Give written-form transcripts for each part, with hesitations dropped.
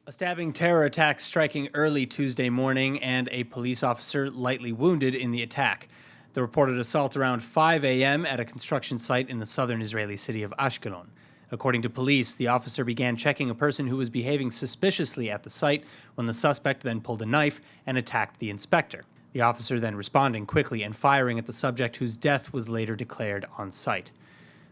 A stabbing terror attack striking early Tuesday morning and a police officer lightly wounded in the attack. The reported assault around 5 a.m. at a construction site in the southern Israeli city of Ashkelon. According to police, the officer began checking a person who was behaving suspiciously at the site when the suspect then pulled a knife and attacked the inspector. The officer then responding quickly and firing at the subject, whose death was later declared on site.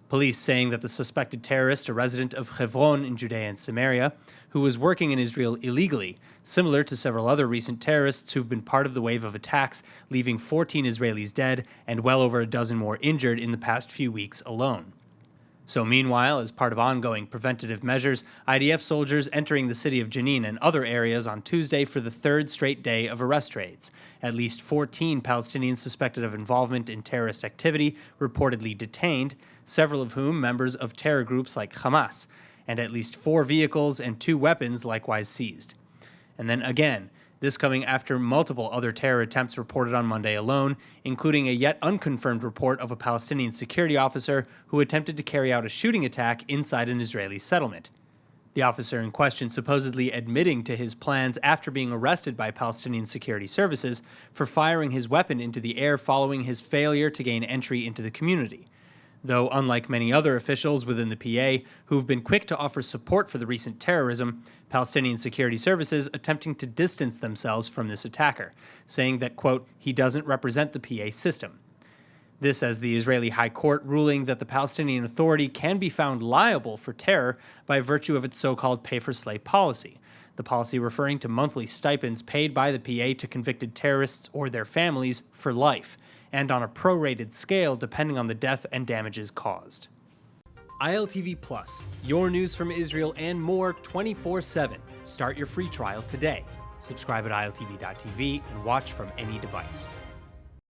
Police saying that the suspected terrorist, a resident of Hebron in Judea and Samaria, who was working in Israel illegally, similar to several other recent terrorists who've been part of the wave of attacks, leaving 14 Israelis dead and well over a dozen more injured in the past few weeks alone. So meanwhile, as part of ongoing preventative measures, IDF soldiers entering the city of Jenin and other areas on Tuesday for the third straight day of arrest raids. At least 14 Palestinians suspected of involvement in terrorist activity reportedly detained, several of whom members of terror groups like Hamas, and at least 4 vehicles and 2 weapons likewise seized. And then again, this coming after multiple other terror attempts reported on Monday alone, including a yet unconfirmed report of a Palestinian security officer who attempted to carry out a shooting attack inside an Israeli settlement. The officer in question supposedly admitting to his plans after being arrested by Palestinian security services for firing his weapon into the air following his failure to gain entry into the community. Though, unlike many other officials within the PA who've been quick to offer support for the recent terrorism, Palestinian security services attempting to distance themselves from this attacker, saying that, quote, he doesn't represent the PA system. This as the Israeli High Court ruling that the Palestinian Authority can be found liable for terror by virtue of its so-called pay-for-slay policy, the policy referring to monthly stipends paid by the PA to convicted terrorists or their families for life, and on a prorated scale depending on the death and damages caused. ILTV Plus, your news from Israel and more 24/7. Start your free trial today. Subscribe at iltv.tv and watch from any device.